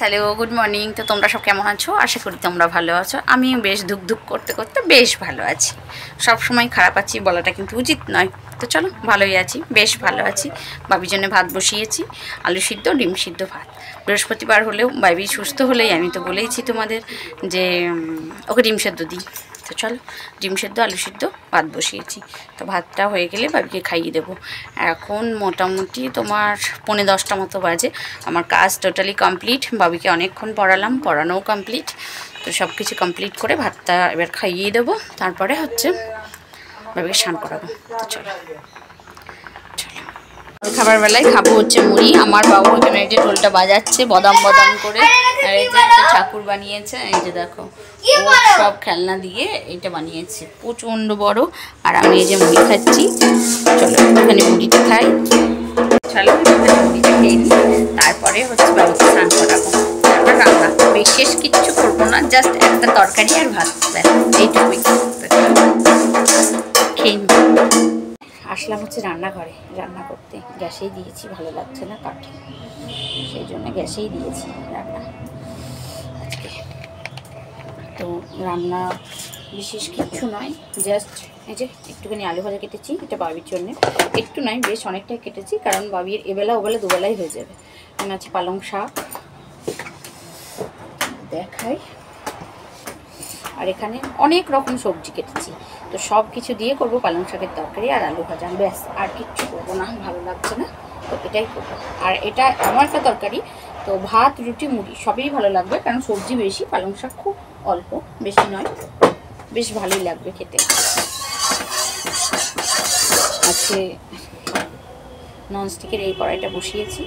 Hello, good morning. তো তোমরা সব কেমন আছো? আশা করি তোমরা ভালো আছো। আমি বেশ ধুক করতে করতে বেশ ভালো আছি। সব সময় খারাপ আছি বলাটা কিন্তু উচিত নয়। তো চলো, ভালোই আছি, বেশ ভালো আছি। বাবির জন্য ভাত বসিয়েছি, আলু সিদ্ধ, ডিম সিদ্ধ ভাত। বৃহস্পতিবার হলেও বাবি সুস্থ হলেই আমি তো বলেইছি তোমাদের যে ওকে ডিম সেদ্ধ দিই। তো চলো, ডিম সেদ্ধ, আলু সিদ্ধ ভাত বসিয়েছি। তো ভাতটা হয়ে গেলে বাবিকে খাইয়ে দেবো। এখন মোটামুটি তোমার 9:45 মতো বাজে। আমার কাজ টোটালি কমপ্লিট। বাবিকে অনেকক্ষণ পড়ালাম, পড়ানোও কমপ্লিট। তো সব কিছু কমপ্লিট করে ভাতটা এবার খাইয়ে দেবো। তারপরে হচ্ছে বাবিকে স্নান করাবো। তো চলো খাবার বেলায় খাবো হচ্ছে মুড়ি। আমার বাবু এখানে এই যে ঢোলটা বাজাচ্ছে বদাম বদাম করে। আর এই যে ঠাকুর বানিয়েছে, এই যে দেখো ও সব খেলনা দিয়ে এটা বানিয়েছে, প্রচণ্ড বড়। আর আমি এই যে মুড়ি খাচ্ছি। চলো এখানে মুড়িটা খাই। চলো এখানে মুড়িটা খেয়ে নিই, তারপরে হচ্ছে বাবুকে স্নান করাবো। তারপর রান্না, বিশেষ কিচ্ছু করবো না, জাস্ট একটা তরকারি আর ভাত, এইটুকুই। খেয়ে নিই। আসলাম হচ্ছে রান্নাঘরে রান্না করতে। গ্যাসেই দিয়েছি, ভালো লাগছে না কাঠে, সেই জন্য গ্যাসেই দিয়েছি রান্না আজকে। তো রান্না বিশেষ কিচ্ছু নয়, জাস্ট এই যে একটুখানি আলু ভাজা কেটেছি, এটা বাবির জন্যে। একটু নয়, বেশ অনেকটাই কেটেছি, কারণ বাবির এবেলা ওবেলা দুবেলাই হয়ে যাবে। এখানে আছে পালং শাক, দেখাই। আর এখানে অনেক রকম সবজি কেটেছি। তো সব কিছু দিয়ে করবো পালং শাকের তরকারি আর আলু ভাজা, ব্যাস। আর কিচ্ছু করবো না, ভালো লাগছে না, তো এটাই করবো। আর এটা এমন একটা তরকারি, তো ভাত রুটি মুড়ি সবই ভালো লাগবে, কারণ সবজি বেশি, পালং শাক খুব অল্প, বেশি নয়, বেশ ভালোই লাগবে খেতে। আজকে ননস্টিকের এই কড়াইটা বসিয়েছি,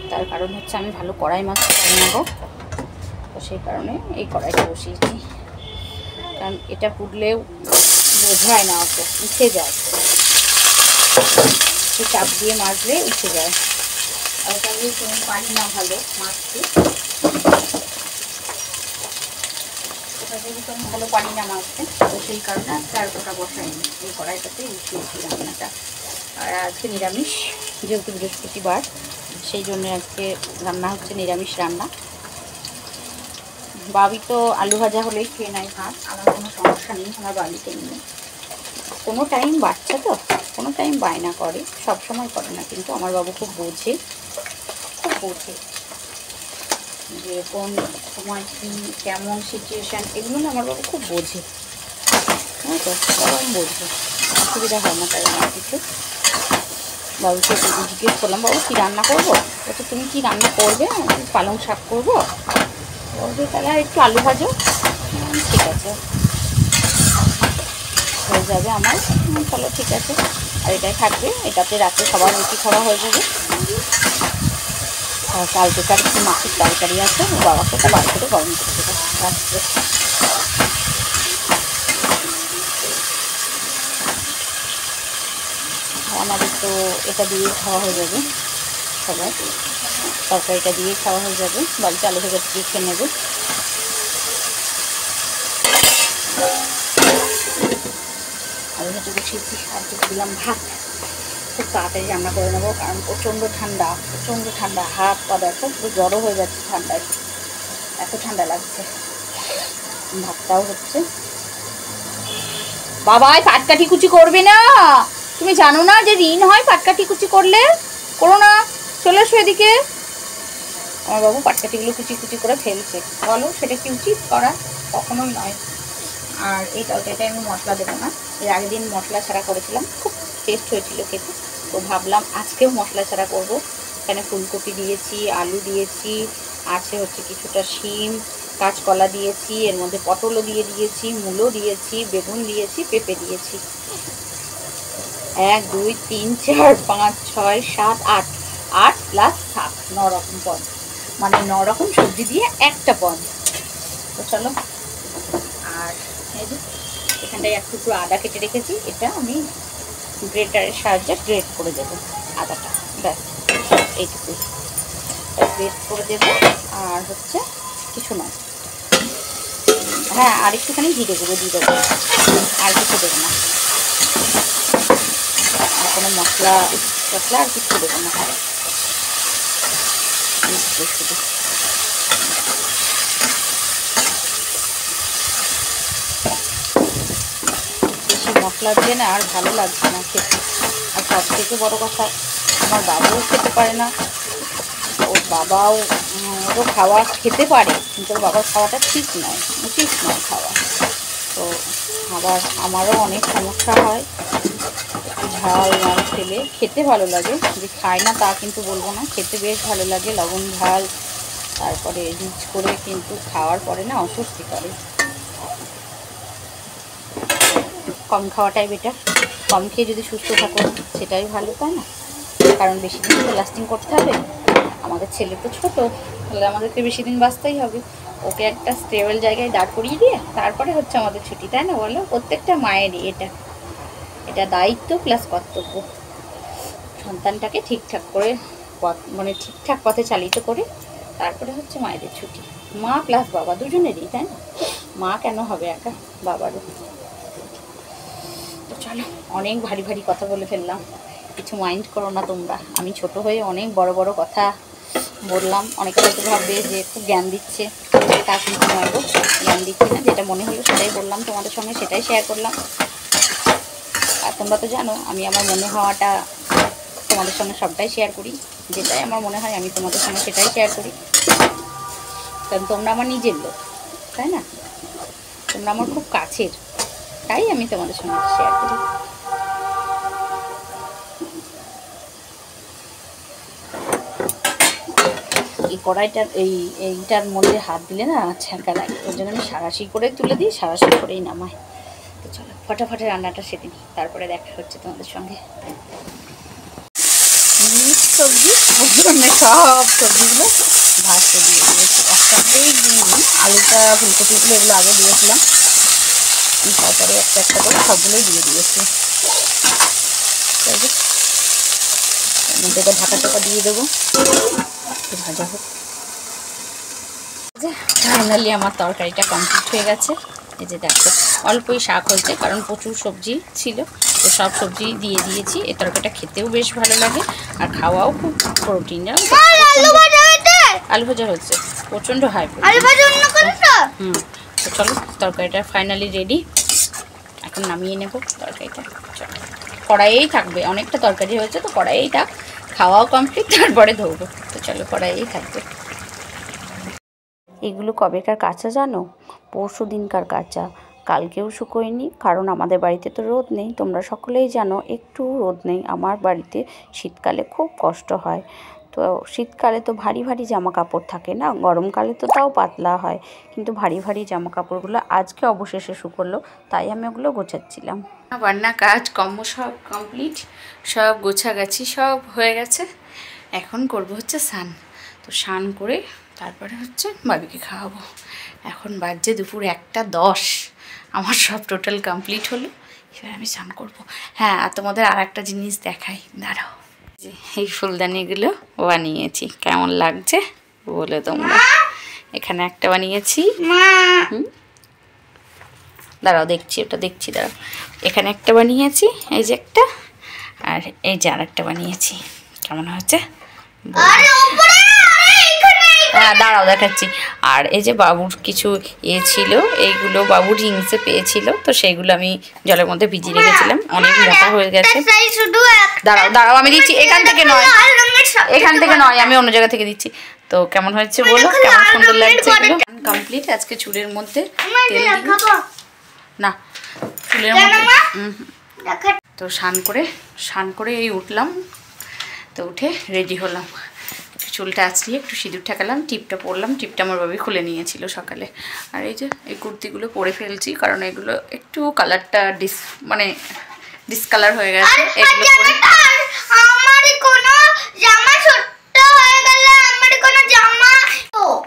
তার কারণ হচ্ছে আমি ভালো কড়াই মাছ বানাবো, তো সেই কারণে এই কড়াইটা বসিয়েছি। কারণ এটা পুড়লেও বোঝায় না, অত উঠে যায়, চাপ দিয়ে মাজলে উঠে যায়। আর ওটা দিয়ে কোনো পারি না ভালো মাছতে, ওটা দিয়ে তো আমি ভালো পারি না মাছতে, তো সেই কারণে আজকে আর ওটা বসাইনি, এই কড়াইটাতেই বসিয়েছি রান্নাটা। আর আজকে নিরামিষ, যেহেতু বৃহস্পতিবার, সেই জন্য আজকে রান্না হচ্ছে নিরামিষ রান্না। বাবি তো আলু ভাজা হলেই খেয়ে নেয় ভাত, আমার কোনো সমস্যা নেই আমার বাবিকে নিয়ে। কোনো টাইম বাচ্চা তো, কোনো টাইম বায়না করে, সব সময় করে না, কিন্তু আমার বাবু খুব বোঝে, খুব বোঝে যে কোন সময় কী কেমন সিচুয়েশান, এগুলো না আমার বাবু খুব বোঝে, হ্যাঁ। তো সবাই বোঝে, অসুবিধা হয় না তাই আমার কিছু। বাবুকে জিজ্ঞেস করলাম, বাবু কী রান্না করবো? বলছে তুমি কী রান্না করবে? পালং শাক করবো। বলছে তাহলে আর একটু আলু ভাজো। ঠিক আছে, হয়ে যাবে আমার। চলো ঠিক আছে, আর এটাই থাকবে, এটাতে রাতে সবার রুটি খাওয়া হয়ে যাবে। আর কালকেকার একটু মাছের তরকারি আছে, বাবাকে তো বার করে গরম করে দেবো। রাত্রে আমাদের তো এটা দিয়ে খাওয়া হয়ে যাবে, সবাই তরকারিটা দিয়ে খাওয়া হয়ে যাবে। বাড়িতে আলু ভেজা দিয়ে খেয়ে নেবে। আলু ভেজা বসিয়েছি, আর কিছু দিলাম ভাত। খুব তাড়াতাড়ি রান্না করে নেবো, কারণ প্রচণ্ড ঠান্ডা, প্রচণ্ড ঠান্ডা। হাত পা দেখো পুরো জড়ো হয়ে যাচ্ছে ঠান্ডায়, এত ঠান্ডা লাগছে। ভাতটাও হচ্ছে। বাবাই পাটকাঠি কুচি করবে না? তুমি জানো না যে ঋণ হয় পাটকাঠি কুচি করলে? করো না, চলে এসো এদিকে। আমার বাবু পাটকাঠিগুলো কুচি কুচি করে ফেলছে, বলো সেটা কি উচিত করা? কখনোই নয়। আর এই তরকারিটা আমি মশলা দেবো না, এর আগের দিন মশলা ছাড়া করেছিলাম, খুব টেস্ট হয়েছিল খেতে। তো ভাবলাম আজকেও মশলা ছাড়া করবো। এখানে ফুলকপি দিয়েছি, আলু দিয়েছি, আছে হচ্ছে কিছুটা শিম, কাঁচকলা দিয়েছি, এর মধ্যে পটলও দিয়েছি, মূলো দিয়েছি, বেগুন দিয়েছি, পেঁপে দিয়েছি। 1 2 3 4 5 6 7 8, 8 প্লাস শাক, 9 রকম পদ, মানে 9 রকম সবজি দিয়ে একটা পদ। তো চলো, আর এই যে এখানটায় এক টুকরো আদা কেটে রেখেছি, এটা আমি গ্রেটারের সাহায্যে গ্রেট করে দেবো আদাটা, ব্যাস এইটুকুই গ্রেট করে দেবো। আর হচ্ছে কিছু নয়, হ্যাঁ আর একটুখানি জিরে গুঁড়ো দিয়ে দেবো, আর কিছু দেবো না, আর কোনো মশলা টসলা আর কিছু দেবো না, শুধু মশলা দিয়ে না আর ভালো লাগছে না খেতে। আর সব থেকে বড়ো কথা, আমার বাবাও খেতে পারে না, ওর বাবাও ওরও খাওয়া খেতে পারে, কিন্তু ওর বাবার খাওয়াটা ঠিক নয়, উচিত নয় খাওয়া। তো আবার আমারও অনেক সমস্যা হয় ঝাল মাল খেলে। খেতে ভালো লাগে, যে খায় না তা কিন্তু বলবো না, খেতে বেশ ভালো লাগে লবণ ঝাল, তারপরে রিচ করে, কিন্তু খাওয়ার পরে না অস্বস্তি করে। কম খাওয়াটাই বেটার, কম খেয়ে যদি সুস্থ থাকো সেটাই ভালো, তাই না? কারণ বেশি দিন তো লাস্টিং করতে হবে। আমাদের ছেলে তো ছোটো, তাহলে আমাদেরকে বেশি দিন বাঁচতেই হবে। ওকে একটা স্টেবল জায়গায় দাঁড় করিয়ে দিয়ে তারপরে হচ্ছে আমাদের ছুটি, তাই না বলো? প্রত্যেকটা মায়েরই এটা দায়িত্ব প্লাস কর্তব্য, সন্তানটাকে ঠিকঠাক করে মানে ঠিকঠাক পথে চালিত করে তারপরে হচ্ছে মায়েদের ছুটি। মা প্লাস বাবা দুজনেরই, তাই না? মা কেন হবে একা, বাবারও। তো চলো, অনেক ভারী ভারী কথা বলে ফেললাম, কিছু মাইন্ড করো না তোমরা। আমি ছোট হয়ে অনেক বড় বড় কথা বললাম, অনেকে হয়তো ভাববে যে খুব জ্ঞান দিচ্ছে, তা কিন্তু নয় গো, জ্ঞান দিচ্ছি না, যেটা মনে হলো সেটাই বললাম তোমাদের সঙ্গে, সেটাই শেয়ার করলাম। আর তোমরা তো জানো আমি আমার মনে হওয়াটা তোমাদের সঙ্গে সবটাই শেয়ার করি, যেটাই আমার মনে হয় আমি তোমাদের সঙ্গে সেটাই শেয়ার করি, কারণ তোমরা আমার নিজের লোক, তাই না? তোমরা আমার খুব কাছের, তাই আমি তোমাদের সঙ্গে শেয়ার করি। এই কড়াইটার এইটার মধ্যে হাত দিলে না ছ্যাঁকা লাগে, ওর জন্য আমি সারাশি করে তুলে দিই, সারাশি করেই নামাই। তো চলো ফটাফটে রান্নাটা সেরে নিই, তারপরে দেখা হচ্ছে তোমাদের সঙ্গে। মিক্স সবজি মানে সব সবজিগুলো ভাজতে দিয়ে দিয়েছি, একসাথেই দিইনি, আলুটা ফুলকপিগুলো এগুলো আগে দিয়েছিলাম, তারপরে একটা একটা করে সবগুলোই দিয়ে দিয়েছি। মধ্যে ঢাকা টাকা দিয়ে দেবো, ভাজা হোক। ফাইনালি আমার তরকারিটা কমপ্লিট হয়ে গেছে। এই যে দেখো, অল্পই শাক হয়েছে কারণ প্রচুর সবজি ছিল, তো সব সবজি দিয়ে দিয়েছি। এই তরকারিটা খেতেও বেশ ভালো লাগে আর খাওয়াও খুব প্রোটিন। আলু ভাজা হচ্ছে, প্রচণ্ড হাই প্রোটিন। তো চলো, তরকারিটা ফাইনালি রেডি, এখন নামিয়ে নেব তরকারিটা। চলো, কড়াইয়েই থাকবে, অনেকটা তরকারি হয়েছে তো কড়াইয়েই থাক, খাওয়াও কমপ্লিট, তারপরে ধরবো। তো চলো, কড়াইয়েই থাকবে। এগুলো কবেকার কাঁচা জানো? পরশু দিনকার কাঁচা, কালকেও শুকোয়নি, কারণ আমাদের বাড়িতে তো রোদ নেই, তোমরা সকলেই জানো একটু রোদ নেই আমার বাড়িতে। শীতকালে খুব কষ্ট হয়, তো শীতকালে তো ভারী ভারী জামা কাপড় থাকে না, গরমকালে তো তাও পাতলা হয়, কিন্তু ভারী ভারী জামা কাপড়গুলো আজকে অবশেষে শুকোলো, তাই আমি ওগুলো গোছাচ্ছিলাম। রান্না কাজ কম্ম সব কমপ্লিট, সব গোছাগাছি সব হয়ে গেছে। এখন করব হচ্ছে স্নান, তো স্নান করে তারপরে হচ্ছে বাবিকে খাওয়াবো। এখন বাজছে দুপুর 1:10, আমার সব টোটাল কমপ্লিট হলো, এবার আমি স্নান করবো। হ্যাঁ, আর তোমাদের আর একটা জিনিস দেখাই, দাঁড়াও। যে এই ফুলদানিগুলো বানিয়েছি, কেমন লাগছে বলে তোমরা। এখানে একটা বানিয়েছি, দাঁড়াও দেখছি, ওটা দেখছি, দাঁড়াও। এখানে একটা বানিয়েছি, এই যে একটা, আর এই যে আর একটা বানিয়েছি, কেমন হয়েছে? হ্যাঁ দাঁড়াও দেখাচ্ছি। আর এই যে বাবুর কিছু ছিল, এইগুলো বাবু রিংসে পেয়েছিল, তো সেইগুলো আমি জলের মধ্যে ভিজিয়ে রেখেছিলাম, অনেক মোটা হয়ে গেছে। দাঁড়াও দাঁড়াও, আমি দিচ্ছি, এখান থেকে নয়, এখান থেকে নয়, আমি অন্য জায়গা থেকে দিচ্ছি। তো কেমন হয়েছে বলো, কেমন সুন্দর লাগছে এগুলো। কমপ্লিট। আজকে চুলের মধ্যে তেল না, চুলের মধ্যে তো স্নান করে এই উঠলাম, তো উঠে রেডি হলাম, চুলটা আঁচড়িয়ে একটু সিঁদুর ঠেকালাম, টিপটা পরলাম, টিপটা আমার বাবি খুলে নিয়েছিল সকালে। আর এই যে এই কুর্তিগুলো পরে ফেলছি, কারণ এগুলো একটু কালারটা ডিসকালার হয়ে গেছে, এগুলো পরে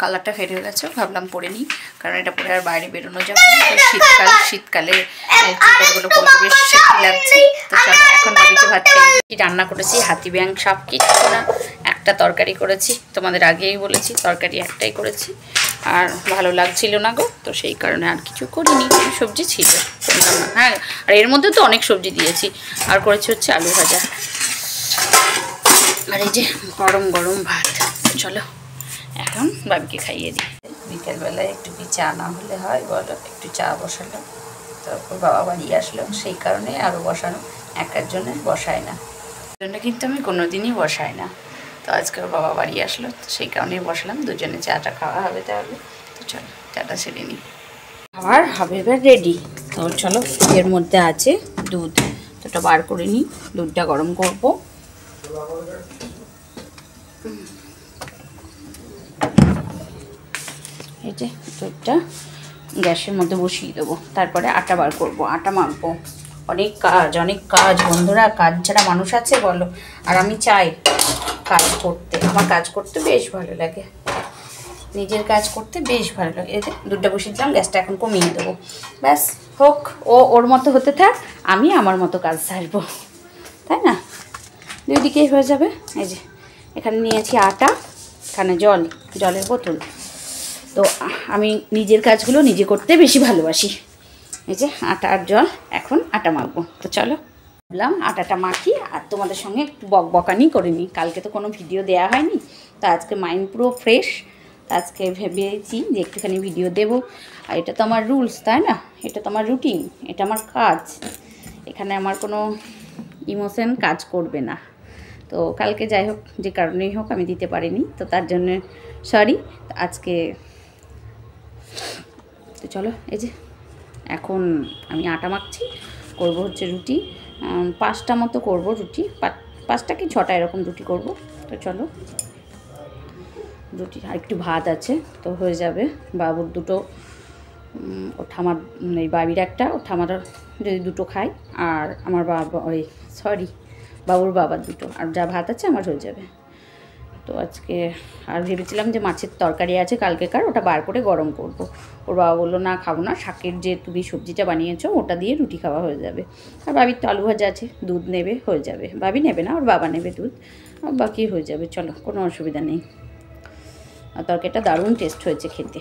কালারটা ফেড হয়ে গেছে, ভাবলাম পরে নিই, কারণ এটা পরে আর বাইরে বেরোনো যাবে না, শীতকালে চুলগুলো পরে বেশ সেটি লাগছে। তো চলো, এখন বাবিকে ভাত খাই। রান্না করেছি হাতি ব্যাং সব কিছু না, একটা তরকারি করেছি, তোমাদের আগেই বলেছি তরকারি একটাই করেছি, আর ভালো লাগছিল না গো, তো সেই কারণে আর কিছু করিনি, সবজি ছিল না। হ্যাঁ, আর এর মধ্যে তো অনেক সবজি দিয়েছি, আর করেছি হচ্ছে আলু ভাজা, আর এই যে গরম গরম ভাত। চলো এখন বাবিকে খাইয়ে দিই। বিকেলবেলায় একটু কি চা না হলে হয় বলো, একটু চা বসালাম, তো তারপর বাবা বাড়ি আসলো, সেই কারণে আরও বসানো, একার জন্য বসায় না, জন্য কিন্তু আমি কোনো দিনই বসাই না। তো আজকে বাবা বাড়ি আসলো, তো সেই কারণেই বসলাম, দুজনে চাটা খাওয়া হবে তাহলে। তো চলো চাটা সেরে নিই। খাবার হবে এবার রেডি। তো চলো, ফ্রিজের মধ্যে আছে দুধ, তো ওটা বার করে নিই, দুধটা গরম করব। এই যে দুধটা গ্যাসের মধ্যে বসিয়ে দেবো, তারপরে আটা বার করব, আটা মাখবো। অনেক কাজ বন্ধুরা, কাজ ছাড়া মানুষ আছে বলো? আর আমি চাই কাজ করতে, আমার কাজ করতে বেশ ভালো লাগে, নিজের কাজ করতে বেশ ভালো লাগে। এই যে দুধটা বসিয়ে দিলাম, গ্যাসটা এখন কমিয়ে দেবো, ব্যাস হোক, ও ওর মতো হতে থাক, আমি আমার মতো কাজ সারবো, তাই না? দুই দিকেই হয়ে যাবে। এই যে এখানে নিয়েছি আটা, এখানে জলের বোতল। তো আমি নিজের কাজগুলো নিজে করতে বেশি ভালোবাসি। এই যে আটা আর জল, এখন আটা মাখবো। তো চলো ভাবলাম আটাটা মাখি আর তোমাদের সঙ্গে একটু বকবকানি করে নিই। কালকে তো কোনো ভিডিও দেওয়া হয়নি, তো আজকে মাইন্ড পুরো ফ্রেশ, আজকে ভেবেছি যে একটুখানি ভিডিও দেবো। আর এটা তো আমার রুলস, তাই না? এটা তো আমার রুটিন, এটা আমার কাজ, এখানে আমার কোনো ইমোশন কাজ করবে না। তো কালকে যাই হোক, যে কারণেই হোক আমি দিতে পারিনি, তো তার জন্য সরি। আজকে তো চলো, এই যে এখন আমি আটা মাখছি, করবো হচ্ছে রুটি, 5টা মতো করবো রুটি, 5টা কি 6টা এরকম রুটি করব। তো চলো, রুটি আর একটু ভাত আছে তো হয়ে যাবে। বাবুর দুটো, ও ঠামার, এই বাবির একটা, ও ঠামার যদি দুটো খাই, আর আমার বাবা বাবুর বাবার দুটো, আর যা ভাত আছে আমার হয়ে যাবে। তো আজকে আর ভেবেছিলাম যে মাছের তরকারি আছে কালকেকার, ওটা বার করে গরম করব। ওর বাবা বললো না খাবো না, শাকের যে তুমি সবজিটা বানিয়েছো ওটা দিয়ে রুটি খাওয়া হয়ে যাবে। আর বাবির তো আলু ভাজা আছে, দুধ নেবে, হয়ে যাবে। বাবি নেবে না, ওর বাবা নেবে দুধ, বাকি হয়ে যাবে। চলো, কোনো অসুবিধা নেই। আর তরকারিটা দারুণ টেস্ট হয়েছে খেতে,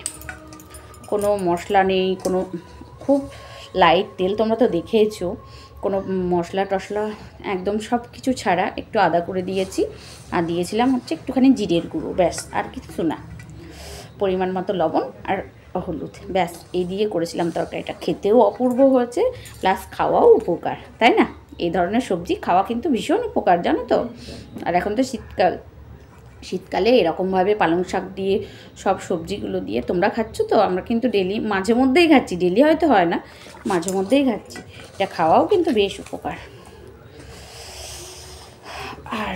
কোনো মশলা নেই, কোনো খুব লাইট তেল, তোমরা তো দেখেইছো, কোনো মশলা টশলা একদম সব কিছু ছাড়া, একটু আদা করে দিয়েছি, আর দিয়েছিলাম হচ্ছে একটুখানি জিরের গুঁড়ো, ব্যাস, আর কিছু না, পরিমাণ মতো লবণ আর হলুদ, ব্যাস এই দিয়ে করেছিলাম তরকারিটা। খেতেও অপূর্ব হয়েছে, প্লাস খাওয়াও উপকার, তাই না? এই ধরনের সবজি খাওয়া কিন্তু ভীষণ উপকার, জানো তো? আর এখন তো শীতকালে এরকমভাবে পালং শাক দিয়ে সব সবজিগুলো দিয়ে তোমরা খাচ্ছ তো, আমরা কিন্তু ডেলি মাঝে মধ্যেই খাচ্ছি, ডেলি হয়তো হয় না, মাঝে মধ্যেই খাচ্ছি। এটা খাওয়াও কিন্তু বেশ উপকার। আর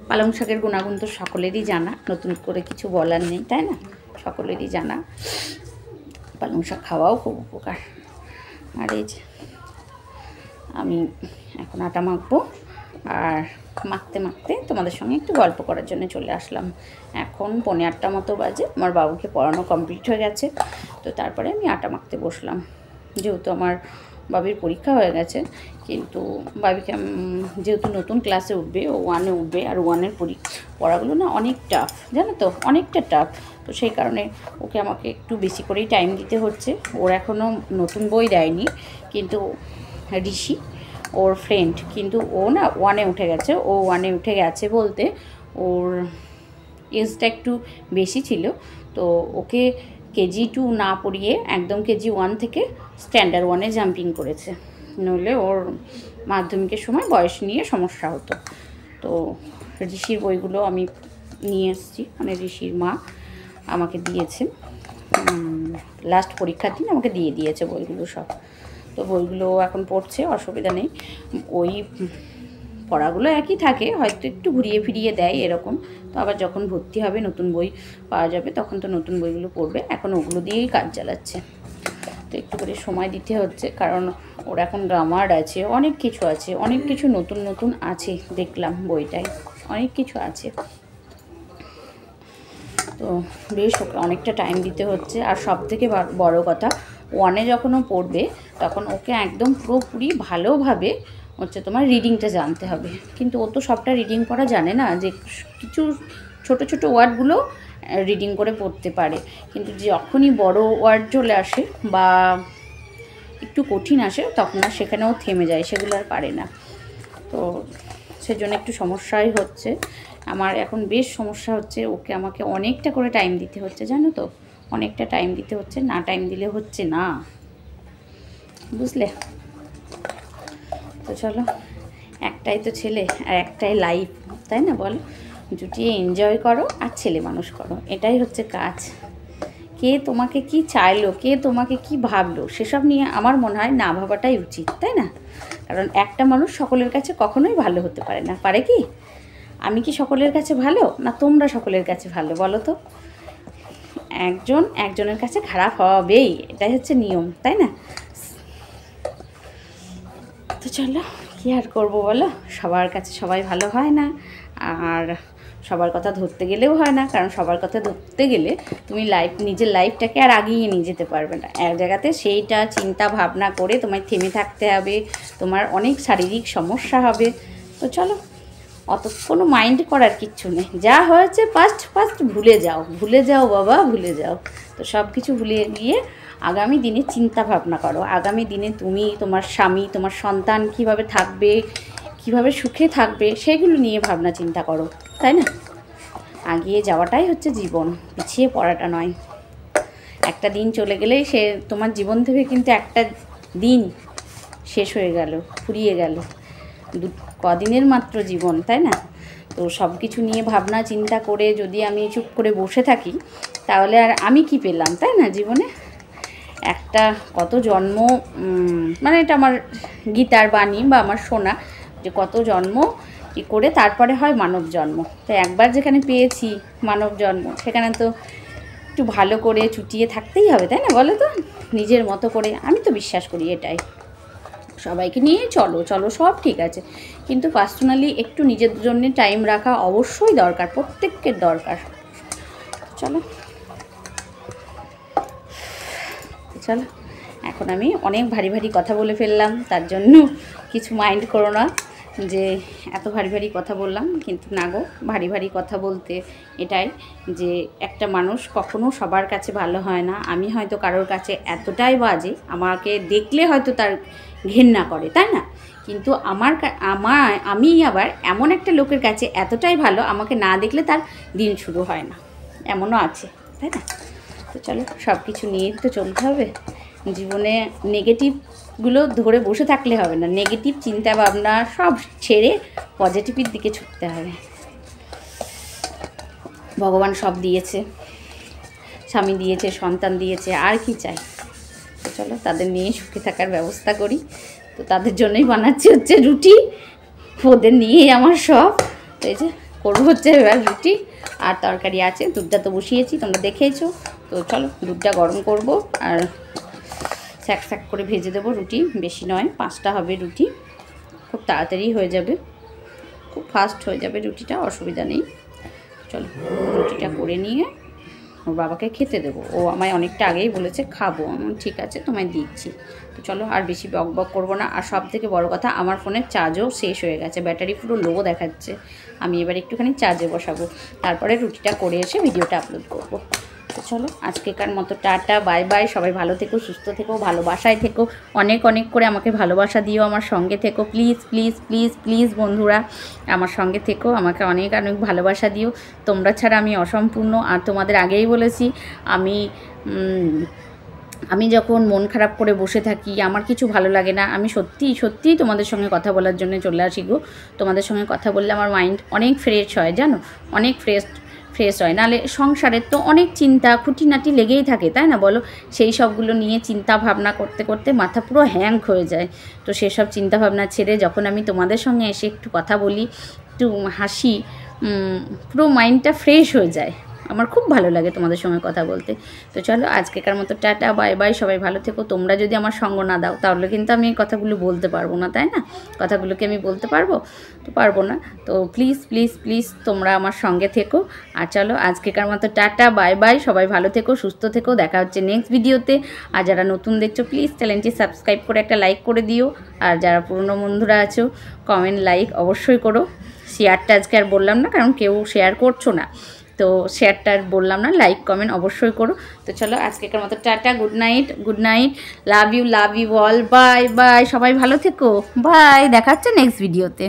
পালং শাকের গুণাগুণ তো সকলেরই জানা, নতুন করে কিছু বলার নেই, তাই না? সকলেরই জানা পালং শাক খাওয়াও খুব উপকার। আর এই যে আমি এখন আটা মাখবো, আর মাখতে মাখতে তোমাদের সঙ্গে একটু গল্প করার জন্য চলে আসলাম। এখন 8:15 মতো বাজে, আমার বাবুকে পড়ানো কমপ্লিট হয়ে গেছে, তো তারপরে আমি আটা মাখতে বসলাম। যেহেতু আমার বাবির পরীক্ষা হয়ে গেছে, কিন্তু বাবিকে যেহেতু নতুন ক্লাসে উঠবে, ও 1-এ উঠবে, আর 1-এর পড়াগুলো না অনেক টাফ, জানো তো, অনেকটা টাফ। তো সেই কারণে ওকে আমাকে একটু বেশি করেই টাইম দিতে হচ্ছে। ওর এখনও নতুন বই দেয়নি, কিন্তু ঋষি ওর ফ্রেন্ড, কিন্তু ও না 1-এ উঠে গেছে। ও 1-এ উঠে গেছে বলতে ওর এজটা একটু বেশি ছিল, তো ওকে কেজি 2 না পড়িয়ে একদম কেজি 1 থেকে স্ট্যান্ডার্ড 1-এ জাম্পিং করেছে, নইলে ওর মাধ্যমিকের সময় বয়স নিয়ে সমস্যা হতো। তো ঋষির বইগুলো আমি নিয়ে এসেছি, মানে ঋষির মা আমাকে দিয়েছে, লাস্ট পরীক্ষার দিন আমাকে দিয়ে দিয়েছে বইগুলো সব। তো বইগুলো এখন পড়ছে, অসুবিধা নেই। ওই পড়াগুলো একই থাকে, হয়তো একটু ঘুরিয়ে ফিরিয়ে দেয় এরকম। তো আবার যখন ভর্তি হবে, নতুন বই পাওয়া যাবে, তখন তো নতুন বইগুলো পড়বে, এখন ওগুলো দিয়েই কাজ চালাচ্ছে। তো একটু করে সময় দিতে হচ্ছে, কারণ ওর এখন গ্রামার আছে, অনেক কিছু আছে, অনেক কিছু নতুন নতুন আছে, দেখলাম বইটায় অনেক কিছু আছে। তো বেশ ওকে অনেকটা টাইম দিতে হচ্ছে। আর সব থেকে বড় কথা, 1-এ যখন ও পড়বে, তখন ওকে একদম পুরোপুরি ভালোভাবে হচ্ছে তোমার রিডিংটা জানতে হবে। কিন্তু ও তো সবটা রিডিং করা জানে না, যে কিছু ছোট ছোট ওয়ার্ডগুলো রিডিং করে পড়তে পারে, কিন্তু যখনই বড় ওয়ার্ড চলে আসে বা একটু কঠিন আসে, তখন আর সেখানেও থেমে যায়, সেগুলো আর পারে না। তো সেজন্য একটু সমস্যাই হচ্ছে আমার এখন, বেশ সমস্যা হচ্ছে। ওকে আমাকে অনেকটা করে টাইম দিতে হচ্ছে, জানো তো, অনেকটা টাইম দিতে হচ্ছে, না টাইম দিলে হচ্ছে না। বুঝলে? তো চলো, একটাই তো ছেলে আর একটাই লাইফ, তাই না বলো? জুটিয়ে এনজয় করো আর ছেলে মানুষ করো, এটাই হচ্ছে কাজ। কে তোমাকে কি চাইলো, কে তোমাকে কি ভাবলো, সেসব নিয়ে আমার মনে হয় না ভাবাটাই উচিত, তাই না? কারণ একটা মানুষ সকলের কাছে কখনোই ভালো হতে পারে না, পারে কি? আমি কি সকলের কাছে ভালো, না তোমরা সকলের কাছে ভালো বলো তো? একজন একজনের কাছে খারাপ হবেই, এটাই হচ্ছে নিয়ম, তাই না? তো চলো, কী আর করবো বলো, সবার কাছে সবাই ভালো হয় না, আর সবার কথা ধরতে গেলেও হয় না, কারণ সবার কথা ধরতে গেলে তুমি নিজের লাইফটাকে আর আগিয়ে নিয়ে যেতে পারবে না। এক জায়গাতে সেইটা চিন্তা ভাবনা করে তোমায় থেমে থাকতে হবে, তোমার অনেক শারীরিক সমস্যা হবে। তো চলো, অত কোনো মাইন্ড করার কিচ্ছু নেই, যা হয়েছে ফার্স্ট ভুলে যাও বাবা, ভুলে যাও। তো সব কিছু ভুলে গিয়ে আগামী দিনে চিন্তা ভাবনা করো, আগামী দিনে তুমি, তোমার স্বামী, তোমার সন্তান কীভাবে থাকবে, কীভাবে সুখে থাকবে, সেগুলো নিয়ে ভাবনা চিন্তা করো, তাই না? এগিয়ে যাওয়াটাই হচ্ছে জীবন, পিছিয়ে পড়াটা নয়। একটা দিন চলে গেলেই সে তোমার জীবন থেকে কিন্তু একটা দিন শেষ হয়ে গেল, ফুরিয়ে গেল, কদিনের মাত্র জীবন, তাই না? তো সব কিছু নিয়ে ভাবনা চিন্তা করে যদি আমি চুপ করে বসে থাকি, তাহলে আর আমি কি পেলাম, তাই না জীবনে? একটা কত জন্ম, মানে এটা আমার গীতার বাণী বা আমার শোনা, যে কত জন্ম কি করে তারপরে হয় মানব জন্ম। তো একবার যেখানে পেয়েছি মানব জন্ম, সেখানে তো একটু ভালো করে চুটিয়ে থাকতেই হবে, তাই না বলো তো? নিজের মতো করে, আমি তো বিশ্বাস করি এটাই। সবাইকে নিয়ে চলো সব ঠিক আছে, কিন্তু পার্সোনালি একটু নিজের জন্য টাইম রাখা অবশ্যই দরকার, প্রত্যেকের দরকার। চলো এখন আমি অনেক ভারী কথা বলে ফেললাম, তার জন্য কিছু মাইন্ড করো না যে এত ভারী কথা বললাম, কিন্তু না গো, ভারী কথা বলতে এটাই যে একটা মানুষ কখনো সবার কাছে ভালো হয় না। আমি হয়তো কারোর কাছে এতটাই বাজে, আমাকে দেখলে হয়তো তার ঘেন্না করে, তাই না? কিন্তু আমি আবার এমন একটা লোকের কাছে এতটাই ভালো, আমাকে না দেখলে তার দিন শুরু হয় না, এমনও আছে, তাই না? তো চলো, সব কিছু নিয়ে তো চলতে হবে। জীবনে নেগেটিভগুলো ধরে বসে থাকলে হবে না, নেগেটিভ চিন্তা ভাবনা সব ছেড়ে পজিটিভের দিকে ছুটতে হবে। ভগবান সব দিয়েছে, স্বামী দিয়েছে, সন্তান দিয়েছে, আর কি চাই? তো চলো, তাদের নিয়ে সুখে থাকার ব্যবস্থা করি। তো তাদের জন্যই বানাচ্ছি হচ্ছে রুটি, ওদের নিয়েই আমার সব। তো এই যে করবো হচ্ছে এবার রুটি, আর তরকারি আছে, দুধটা তো বসিয়েছি, তোমরা দেখেইছো। তো চলো, দুধটা গরম করব আর স্যাক করে ভেজে দেবো রুটি, বেশি নয়, 5টা হবে রুটি, খুব তাড়াতাড়ি হয়ে যাবে, খুব ফাস্ট হয়ে যাবে রুটিটা, অসুবিধা নেই। চলো, রুটিটা করে নিয়ে ওর বাবাকে খেতে দেবো। ও আমায় অনেকটা আগেই বলেছে খাবো, ঠিক আছে তোমায় দিচ্ছি। তো চলো, আর বেশি বক করবো না। আর সব থেকে বড় কথা, আমার ফোনের চার্জও শেষ হয়ে গেছে, ব্যাটারি পুরো লো দেখাচ্ছে। আমি এবার একটুখানি চার্জে বসাবো, তারপরে রুটিটা করে এসে ভিডিওটা আপলোড করবো। তো চলো, আজকেকার মতো টাটা, বাই বাই। সবাই ভালো থেকো, সুস্থ থেকো, ভালোবাসায় থেকো, অনেক করে আমাকে ভালোবাসা দিও, আমার সঙ্গে থেকো, প্লিজ বন্ধুরা, আমার সঙ্গে থেকো, আমাকে অনেক ভালোবাসা দিও। তোমরা ছাড়া আমি অসম্পূর্ণ। আর তোমাদের আগেই বলেছি, আমি যখন মন খারাপ করে বসে থাকি, আমার কিছু ভালো লাগে না, আমি সত্যিই তোমাদের সঙ্গে কথা বলার জন্য চলে আসি গো। তোমাদের সঙ্গে কথা বললে আমার মাইন্ড অনেক ফ্রেশ হয়, জানো, অনেক ফ্রেশ হয়। নাহলে সংসারের তো অনেক চিন্তা খুঁটিনাটি লেগেই থাকে, তাই না বলো? সেই সবগুলো নিয়ে চিন্তা ভাবনা করতে মাথা পুরো হ্যাং হয়ে যায়। তো সেসব চিন্তা ভাবনা ছেড়ে যখন আমি তোমাদের সঙ্গে এসে একটু কথা বলি, একটু হাসি, পুরো মাইন্ডটা ফ্রেশ হয়ে যায়। আমার খুব ভালো লাগে তোমাদের সঙ্গে কথা বলতে। তো চলো, আজকেকার মতো টাটা, বাই বাই। সবাই ভালো থেকো। তোমরা যদি আমার সঙ্গ না দাও, তাহলে কিন্তু আমি এই কথাগুলো বলতে পারবো না, তাই না? কথাগুলোকে আমি বলতে পারবো? তো পারবো না। তো প্লিজ তোমরা আমার সঙ্গে থেকো। আর চলো, আজকেকার মতো টাটা, বাই বাই। সবাই ভালো থেকো, সুস্থ থেকো। দেখা হচ্ছে নেক্সট ভিডিওতে। আর যারা নতুন দেখছো, প্লিজ চ্যানেলটি সাবস্ক্রাইব করে একটা লাইক করে দিও। আর যারা পুরনো বন্ধুরা আছো, কমেন্ট লাইক অবশ্যই করো। শেয়ারটা আজকে আর বললাম না, কারণ কেউ শেয়ার করছো না। তো শেয়ারটা বললাম না, লাইক কমেন্ট অবশ্যই করো। তো চলো, আজকের মতো tata, good night, love you all, bye bye. সবাই ভালো থেকো, বাই। দেখা হচ্ছে নেক্সট ভিডিওতে।